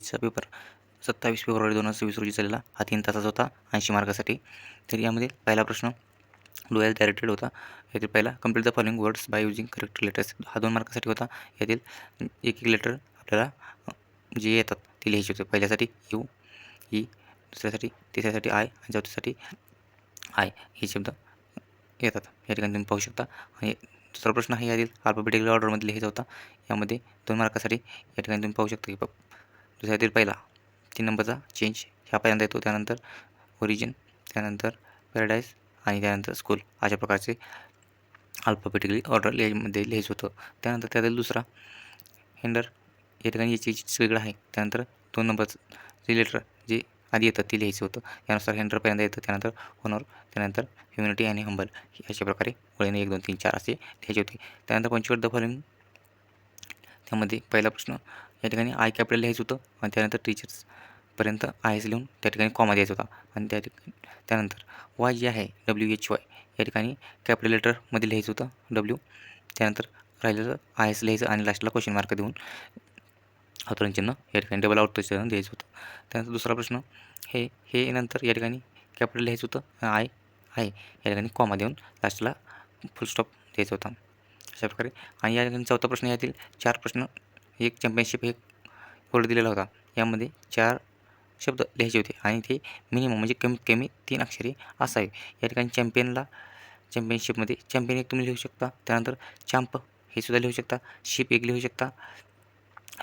इंग्लिशचा paper 27 February 2026 रोजी झालेला. हा 3 तासाचा होता 80 मार्कासाठी. तर यामध्ये पहिला प्रश्न डू हॅज डायरेक्टेड होता. यातील पहिला complete the following words by using correct letters. हा 2 मार्कासाठी होता. यातील एक लेटर आपल्याला जे येतात ते लिहायचे होते. पहिल्यासाठी यू, ई, दुसऱ्यासाठी, तिसऱ्यासाठी आय आणि चौथ्यासाठी आय हे शब्द येतात. या ठिकाणी तुम्ही पाहू शकता. आणि दुसरा प्रश्न आहे यातील अल्फाबेटिकल ऑर्डरमध्ये लिहायचा होता. यामध्ये 2 मार्कासाठी या ठिकाणी तुम्ही पाहू शकता की दुसऱ्यातील पहिला 3 नंबरचा चेंज ह्या पहिल्यांदा येतो. त्यानंतर ओरिजिन, त्यानंतर पॅराडाईज आणि त्यानंतर स्कूल अशा प्रकारचे अल्फाबेटिकली ऑर्डर लिहायमध्ये लिहायचं होतं. त्यानंतर त्यातील दुसरा हेंडर या ठिकाणी याची वेगळं आहे. त्यानंतर 2 नंबरचं जे लेटर जे आधी येतं ते लिहायचं होतं. यानुसार हेंडर पहिल्यांदा येतं, त्यानंतर होनर, त्यानंतर ह्युमॅनिटी आणि हंबल अशा प्रकारे वळीने 1 2 3 4 असे लिहायचे होते. त्यानंतर पंचवर्ड द फॉलोइंग त्यामध्ये पहिला प्रश्न या ठिकाणी आय कॅपिटल लिहायचं होतं आणि त्यानंतर टीचर्सपर्यंत आयच लिहून त्या ठिकाणी कॉमा द्यायचा होता. आणि त्यानंतर वाय जे आहे WHY या ठिकाणी कॅपिटल लेटरमध्ये लिहायचं होतं W. त्यानंतर राहिलेलं आयच लिहायचं आणि लास्टला क्वेश्चन मार्क देऊन अवतरणचिन्ह या ठिकाणी डबल अवतरणचिन्ह द्यायचं होतं. त्यानंतर दुसरा प्रश्न हे नंतर या ठिकाणी कॅपिटल लिहायचं होतं आय या ठिकाणी कॉमा देऊन लास्टला फुल स्टॉप द्यायचा होता. अशा प्रकारे. आणि या ठिकाणी चौथा प्रश्न यातील 4 प्रश्न एक चॅम्पियनशिप एक वर्ड दिलेला होता. यामध्ये 4 शब्द लिहायचे होते आणि ते मिनिमम म्हणजे कमीत कमी 3 अक्षरी असावे. या ठिकाणी चॅम्पियनशिपमध्ये चॅम्पियन एक तुम्ही लिहू शकता. त्यानंतर चॅम्प हे सुद्धा लिहू शकता. शिप एक लिहू शकता.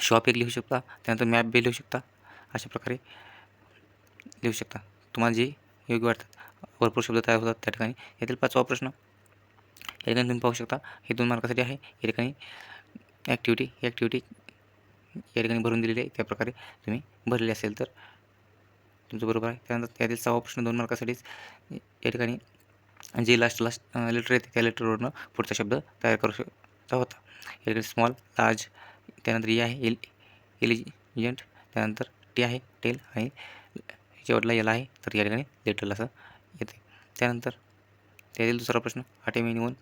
शॉप एक लिहू शकता. त्यानंतर मॅप बी लिहू शकता. अशा प्रकारे लिहू शकता. तुम्हाला जे योग्य वाटतात. भरपूर शब्द तयार होतात त्या ठिकाणी. यातील 5वा प्रश्न या ठिकाणी तुम्ही पाहू शकता. हे 2 मार्कासाठी आहे. या ठिकाणी ॲक्टिव्हिटी या ठिकाणी भरून दिलेली आहे. त्याप्रकारे तुम्ही भरले असेल तर तुमचं बरोबर आहे. त्यानंतर यातील 6वा प्रश्न 2 मार्कासाठीच या ठिकाणी जे लास्ट लेटर येते त्या लेटरवरनं पुढचा शब्द तयार करू शकता होता. या ठिकाणी स्मॉल, लार्ज, त्यानंतर ए आहे एलिजंट, त्यानंतर टी आहे टेल आणि शेवटला एल आहे. तर या ठिकाणी लेटरला असं येते. त्यानंतर त्यातील दुसरा प्रश्न 8 मिनिमम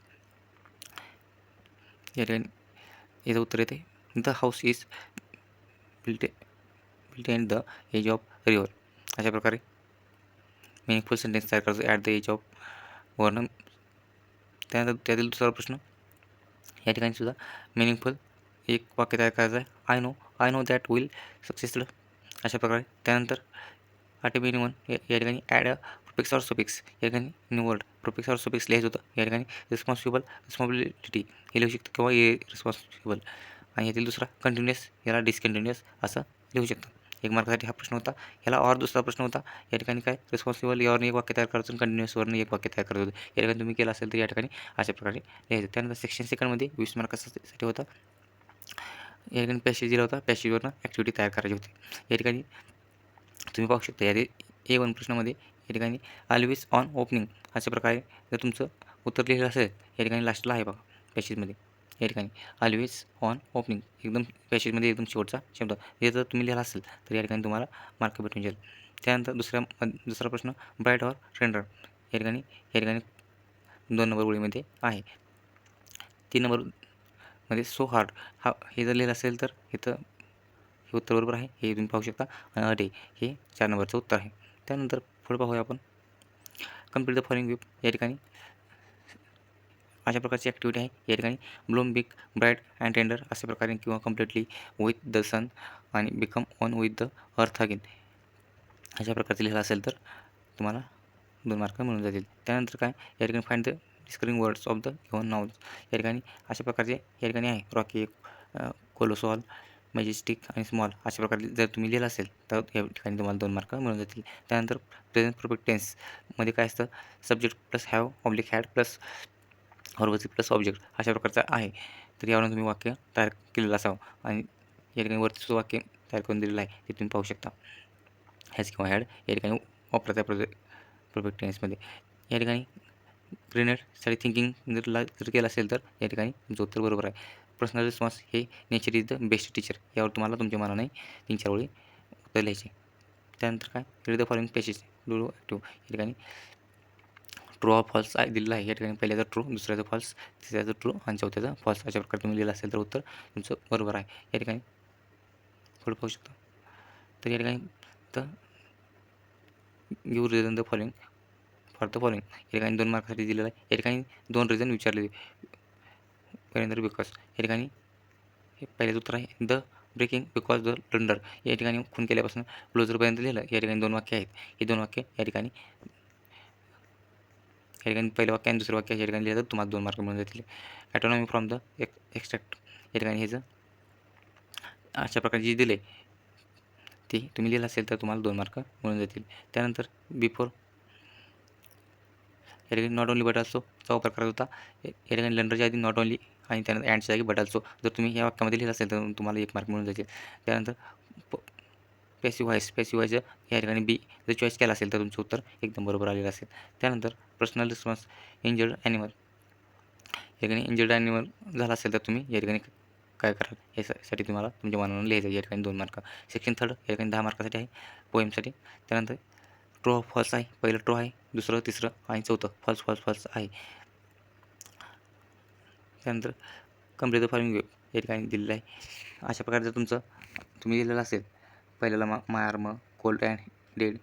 या ठिकाणी याचं उत्तर येते the house is built at the edge of river. अशा प्रकारे मिनिंगफुल सेंटेन्स तयार करायचं ॲट द एज ऑफ वरनं. त्यानंतर त्यातील दुसरा प्रश्न या ठिकाणी सुद्धा मिनिंगफुल एक वाक्य तयार करायचं आहे. I know that will successful अशा प्रकारे. त्यानंतर 8 मिनिमम या ठिकाणी add a prefix or suffix या ठिकाणी new word prefix or suffix लिहायचं होतं. या ठिकाणी रिस्पॉन्सिबिलिटी हे लिहू शकतं किंवा रिस्पॉन्सिबल. आणि यातील दुसरा कंटिन्युअस याला डिसकंटिन्युअस असं लिहू शकतं. 1 मार्कासाठी हा प्रश्न होता. याला और दुसरा प्रश्न होता. या ठिकाणी काय रिस्पॉन्सिबल यावरून एक वाक्य तयार करायचं आणि कंटिन्युअसवरून एक वाक्य तयार करायचं होतं. या ठिकाणी तुम्ही केलं असेल तर या ठिकाणी अशा प्रकारे लिहायचं. त्यानंतर सेक्शन सेकंडमध्ये 20 मार्कासाठी होता. या ठिकाणी पॅसेज दिला होता. पॅसेजवरनं ॲक्टिव्हिटी तयार करायची होती. या ठिकाणी तुम्ही पाहू शकता. यादी A1 प्रश्नामध्ये या ठिकाणी ऑलवेज ऑन ओपनिंग अशा प्रकारे जर तुमचं उत्तर लिहिलं असेल या ठिकाणी लास्टला आहे बघा पॅसेजमध्ये. या ठिकाणी ऑलवेज ऑन ओपनिंग एकदम पॅसेजमध्ये एकदम शेवटचा शब्द हे जर तुम्ही लिहिला असेल तर या ठिकाणी तुम्हाला मार्क भेटून जाईल. त्यानंतर दुसरा प्रश्न ब्राईट ऑर रेंडर या ठिकाणी 2 नंबर ओळीमध्ये आहे. 3 नंबरमध्ये सो हार्ड हे जर लिहिलं असेल तर इथं हे उत्तर बरोबर आहे. हे तुम्ही पाहू शकता. आणि डे हे 4 नंबरचं उत्तर आहे. त्यानंतर पुढे पाहूया आपण कंप्लीट द फॉलोइंग विथ या ठिकाणी अशा प्रकारची ॲक्टिव्हिटी आहे. या ठिकाणी Bloom big bright and tender अशा प्रकारे किंवा कम्प्लिटली विथ द सन आणि become on with the earth again अशा प्रकारचे लिहिलं असेल तर तुम्हाला 2 मार्क मिळून जातील. त्यानंतर काय या ठिकाणी find the describing words of the given nouns या ठिकाणी अशा प्रकारचे या ठिकाणी आहे रॉकी, कोलोसॉल, मॅजेस्टिक आणि स्मॉल अशा प्रकारे जर तुम्ही लिहिलं असेल तर या ठिकाणी तुम्हाला 2 मार्क मिळून जातील. त्यानंतर प्रेझेंट परफेक्ट टेन्समध्ये काय असतं subject plus have oblique had plus ऑर्वसी प्लस ऑब्जेक्ट अशा प्रकारचं आहे. तर यावरून तुम्ही वाक्य तयार केलेलं असावं. आणि या ठिकाणी वरती सुद्धा वाक्य तयार करून दिलेलं आहे ते तुम्ही पाहू शकता. हॅज किंवा हॅड या ठिकाणी वापरता परफेक्ट टेन्समध्ये. या ठिकाणी ग्रेनेडसाठी थिंकिंग जर केलं असेल तर या ठिकाणी तुमचं उत्तर बरोबर आहे. पर्सनल रिस्पॉन्स हे nature is the best teacher यावर तुम्हाला तुमच्या मनाने 3-4 वेळी उत्तर लिहायचे. त्यानंतर काय read the following passage do active या ठिकाणी ट्रू ऑर फॉल्स दिलेलं आहे. या ठिकाणी पहिल्याचं ट्रू, दुसऱ्याचं फॉल्स, तिसऱ्याचं ट्रू आणि चौथ्याचं फॉल्स अशा प्रकारे तुम्ही लिहिलं असेल तर उत्तर तुमचं बरोबर आहे. या ठिकाणी पुढे पाहू शकता. तर या ठिकाणी तर give reason the following for the following या ठिकाणी 2 मार्कासाठी दिलेलं आहे. या ठिकाणी 2 रिझन विचारलेले पहिल्यांदा बिकॉज या ठिकाणी हे पहिलेच उत्तर आहे the breaking because the plunder या ठिकाणी खून केल्यापासून क्लोजरपर्यंत लिहिलं. या ठिकाणी 2 वाक्य आहेत. ही 2 वाक्य या ठिकाणी पहिलं वाक्य आणि दुसरं वाक्य या ठिकाणी लिहिलं तर तुम्हाला 2 मार्क मिळून जातील. ॲटोनॉमी फ्रॉम द एक्स्ट्रॅक्ट या ठिकाणी हे जर अशा प्रकारे जे दिले ते तुम्ही लिहिलं असेल तर तुम्हाला 2 मार्क मिळून जातील. त्यानंतर बिफोर या ठिकाणी नॉट ओन्ली बट ऑल्सो चा वापर करायचा होता. या ठिकाणी लंडरच्या आधी नॉट ओन्ली आणि त्यानंतर अँडच्या जागी बट ऑल्सो जर तुम्ही या वाक्यामध्ये लिहिलं असेल तर तुम्हाला 1 मार्क मिळून जातील. त्यानंतर पॅसिव्ह व्हॉईस या ठिकाणी बी जर चॉईस केला असेल तर तुमचं उत्तर एकदम बरोबर आलेलं असेल. त्यानंतर पर्सनल रिस्पॉन्स इंजर्ड ॲनिमल या ठिकाणी इंजर्ड ॲनिमल झाला असेल तर तुम्ही या ठिकाणी काय कराल यासाठी तुम्हाला तुमच्या मनानं लिहायचं. या ठिकाणी 2 मार्क. सेक्शन 3 या ठिकाणी 10 मार्कासाठी आहे पोएमसाठी. त्यानंतर ट्रू फॉल्स आहे. पहिलं ट्रू आहे, दुसरं तिसरं आणि चौथं फॉल्स फॉल्स फॉल्स आहे. त्यानंतर कंप्लीट द फॉलोइंग वेब या ठिकाणी दिलेलं आहे. अशा प्रकारे जर तुम्ही लिहिलेलं असेल पहिल्याला my arm cold and dead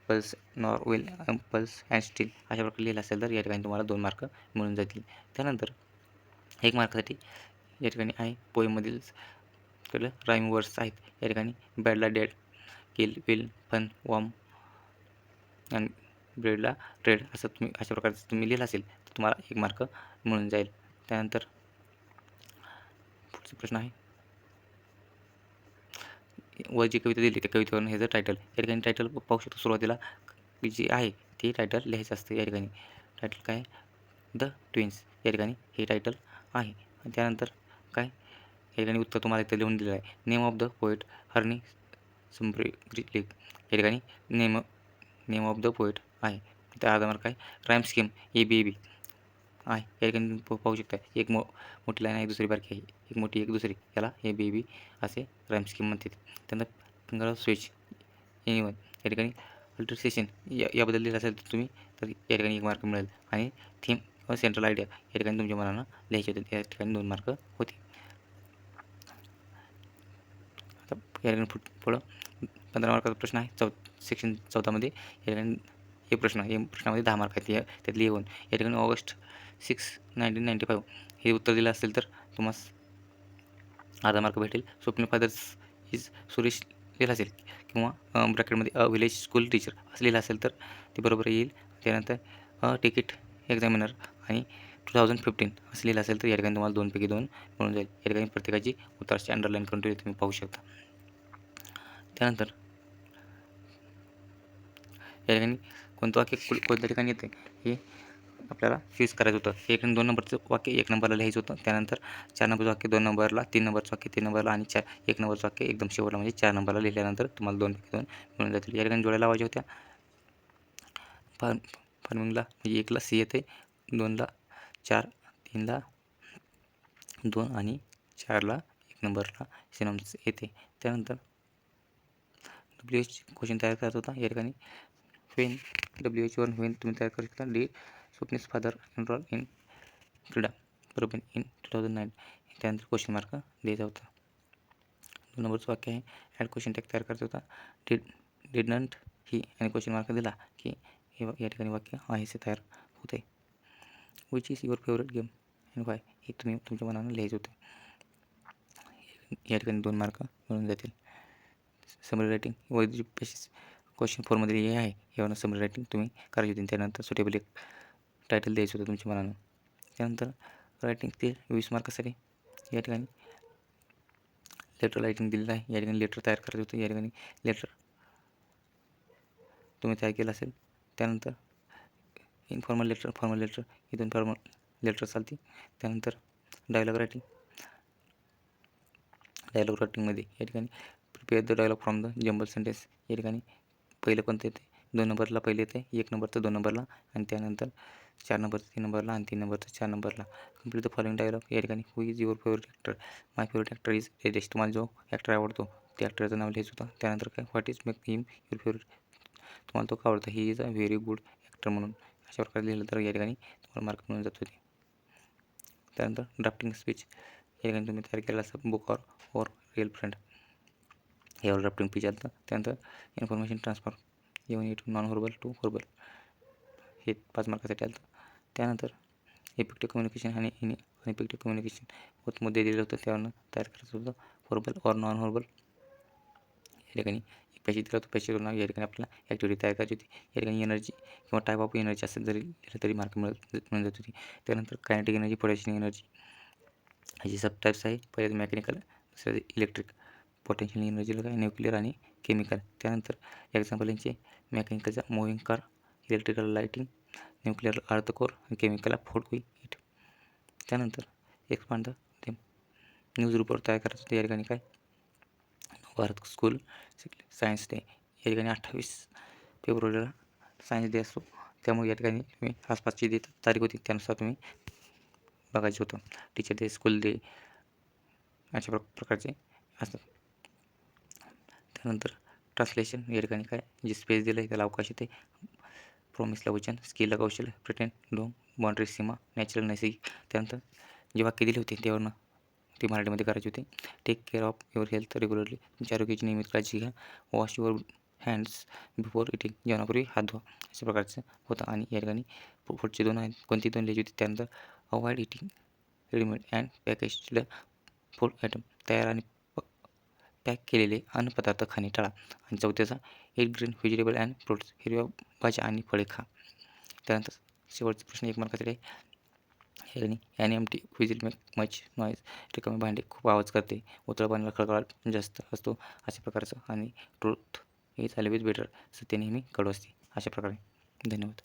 pulse nor well pulse and still अशा प्रकारे लिहिलं असेल तर या ठिकाणी तुम्हाला 2 मार्क मिळून जातील. त्यानंतर 1 मार्कासाठी या ठिकाणी आहे पोएममधील कळलं राईम वर्ड्स आहेत. या ठिकाणी बॅडला dead, kill will fun warm आणि ब्रेडला ट्रेड असं तुम्ही अशा प्रकारचं तुम्ही लिहिलं असेल तर तुम्हाला 1 मार्क मिळून जाईल. त्यानंतर पुढचा प्रश्न आहे वर जी कविता दिली त्या कवितेवरून हे जर टायटल या ठिकाणी टायटल पाहू शकतो. सुरुवातीला जी आहे ते टायटल लिहायचं असतं. या ठिकाणी टायटल काय द ट्विन्स या ठिकाणी हे टायटल आहे. आणि त्यानंतर काय या ठिकाणी उत्तर तुम्हाला इथं लिहून दिलेलं आहे. नेम ऑफ द पोएट हर्नी संब्रिलेग या ठिकाणी नेम ऑफ द पोएट आहे. त्या अर्धा मार्क आहे. राईम स्कीम ABAB आहे. या ठिकाणी पाहू शकता एक मोठी लाईन आहे, दुसरी बारकी आहे. एक मोठी एक दुसरी याला ABAB असे राईम स्कीम म्हणतात. त्यानंतर फिंगर ऑफ स्विच एनिवन या ठिकाणी अल्ट्रेसेशन याबद्दल लिहिलं असेल तर तुम्ही तर या ठिकाणी 1 मार्क मिळेल. आणि थीम व सेंट्रल आयडिया या ठिकाणी तुमच्या मनानं लिहायचे होते. या ठिकाणी 2 मार्क होते. आता या ठिकाणी पुढं 15 मार्काचा प्रश्न आहे सेक्शन 14मध्ये. या ठिकाणी हे प्रश्नामध्ये 10 मार्क आहेत. त्यातले येऊन या ठिकाणी ऑगस्ट 6, 1995 हे उत्तर दिलं असेल तर तुम्हाला अर्धा मार्क भेटेल. स्वप्नील फादर्स इज सुरेश लिहिलं असेल किंवा ब्रॅकेटमध्ये अ विलेज स्कूल टीचर असं लिहिलं असेल तर ते बरोबर येईल. त्यानंतर अ तिकीट एक्झामिनर आणि 2015 असं लिहिलं असेल तर या ठिकाणी तुम्हाला 2 पैकी 2 मिळून जाईल. या ठिकाणी प्रत्येकाची उत्तराची अंडरलाईन करून ठेवली तुम्ही पाहू शकता. त्यानंतर या ठिकाणी कोणतं वाक्य कोणत्या ठिकाणी येते हे आपल्याला चूज करायचं होतं. हे 1 आणि 2 नंबरचं वाक्य 1 नंबरला लिहायचं होतं. त्यानंतर 4 नंबरचं वाक्य 2 नंबरला, 3 नंबरचं वाक्य 3 नंबरला आणि 1 नंबरचं वाक्य एकदम शेवटला म्हणजे 4 नंबरला लिहिल्यानंतर तुम्हाला 2 पैकी 2 मिळून जातील. या ठिकाणी जोड्या लावायच्या होत्या. फार्मिंगला म्हणजे 1ला C येते, 2ला 4, 3ला 2 आणि 4ला 1 नंबरला सिनॉनिम्स येते. त्यानंतर WH क्वेश्चन तयार करायचा होता. या ठिकाणी व्हेन WH वरून व्हेन तुम्ही तयार करू शकता. स्वप्नीस फादर एनरोल इन क्रीडा बरोबर इन 2009. त्यानंतर क्वेश्चन मार्क द्यायचा होता. 2 नंबरचं वाक्य आहे ॲड क्वेश्चन टॅग तयार करायचा होता. डिडंट ही आणि क्वेश्चन मार्क दिला की हे या ठिकाणी वाक्य आहेसे तयार होते. Which is your favourite game and Y हे तुम्ही तुमच्या मनानं लिहायचं होतं. या ठिकाणी 2 मार्क मिळून जातील. समरी रायटिंग व जी क्वेश्चन 4मध्ये हे आहे यावरून समरी रायटिंग तुम्ही करायची होती. त्यानंतर सुटेबल एक टायटल द्यायचं होतं तुमच्या मनानं. त्यानंतर रायटिंग ते 20 मार्कासाठी या ठिकाणी लेटर रायटिंग दिलेलं आहे. या ठिकाणी लेटर तयार करायचं होतं. या ठिकाणी लेटर तुम्ही तयार केलं असेल. त्यानंतर इनफॉर्मल लेटर, फॉर्मल लेटर इथून फॉर्मल लेटर चालते. त्यानंतर डायलॉग रायटिंगमध्ये या ठिकाणी prepare the dialogue from the jumble sentence या ठिकाणी पहिलं कोणतं येते 2 नंबरला पहिले येते, 1 नंबरचं 2 नंबरला आणि त्यानंतर 4 नंबरचं 3 नंबरला आणि 3 नंबरचं 4 नंबरला. कंप्लीट द फॉलोइंग डायलॉग या ठिकाणी who is your favourite actor. My favourite actor is Riteish. तुम्हाला जो ॲक्टर आवडतो त्या ॲक्टरचं नाव लिहायचं होतं. त्यानंतर काय what is make him your favourite. तुम्हाला तो का आवडतो. He is a very good actor म्हणून अशा प्रकारे लिहिलं तर या ठिकाणी तुम्हाला मार्क मिळून जात होते. त्यानंतर ड्राफ्टिंग स्पीच या ठिकाणी तुम्ही तयार केलेला असा बुक ऑर रिअल फ्रेंड यावर ड्राफ्टिंग पी चालतं. त्यानंतर information transfer even it non verbal to verbal हे 5 मार्कासाठी आलं. त्यानंतर इफेक्टिव्ह कम्युनिकेशन आणि अनइफेक्टिव्ह कम्युनिकेशन होत मुद्दे दिले होतं त्यावरनं तयार करायचं होतं. व्हर्बल और नॉन व्हर्बल या ठिकाणी पैसे दिलं होतं. पैशावरून या ठिकाणी आपल्याला ॲक्टिव्हिटी तयार करायची होती. या ठिकाणी एनर्जी किंवा टाईप ऑफ एनर्जी असेल जरी लिहिलं तरी मार्क मिळून जात होती. त्यानंतर कायनेटिक एनर्जी, पोटेन्शियल एनर्जी ह्याची सब टाईप्स आहे. पहिले मेकॅनिकल, दुसरं इलेक्ट्रिक, पोटेन्शियल एनर्जीला काय न्यूक्लिअर आणि केमिकल. त्यानंतर एक्झाम्पल यांचे मेकॅनिकलचा moving car, electrical lighting, nuclear earth core आणि केमिकलला फोर्ट हीट. त्यानंतर एक्सपांड द न्यूज रिपोर्ट तयार करायचं होतं. या ठिकाणी काय भारत स्कूल सायन्स डे या ठिकाणी 28 फेब्रुवारीला सायन्स डे असतो. त्यामुळे या ठिकाणी तुम्ही आसपासची जी तारीख होती त्यानुसार तुम्ही बघायचं होतं. टीचर डे, स्कूल डे अशा प्रकारचे असतात. त्यानंतर ट्रान्सलेशन या ठिकाणी काय जे स्पेस दिलं आहे त्याला अवकाश येते. प्रॉमिसला वचन, स्किलला कौशल्य, प्रिटेंड, डोम, बाउंड्री सीमा, नॅचरल नैसर्गिक. त्यानंतर जे वाक्य दिले होते त्यावरनं ते मराठीमध्ये करायचे होते. Take care of your health regularly, तुमच्या आरोग्याची नियमित काळजी घ्या. Wash your hands before eating, जेवणापूर्वी हात धुवा अशा प्रकारचं होतं. आणि या ठिकाणी पुढचे 2 आहेत, कोणती 2 लिहायची होती. त्यानंतर avoid eating readymade and packaged food item, तयार आणि पॅक केलेले अन्नपदार्थ खाणे टाळा. आणि चौथ्याचा eat green vegetable and fruits, हिरव्या भाज्या आणि फळे खा. त्यानंतर शेवटचा प्रश्न 1 मार्कासाठी आहे. हे ठिकाणी N-M-T vigil make much noise, रिकामे भांडे खूप आवाज करते, उथळ पाण्याला खळखळाट जास्त असतो अशा प्रकारचं. आणि ट्रूथ इज ऑलवेज बेटर, सत्य नेहमी कडू असते अशा प्रकारे. धन्यवाद.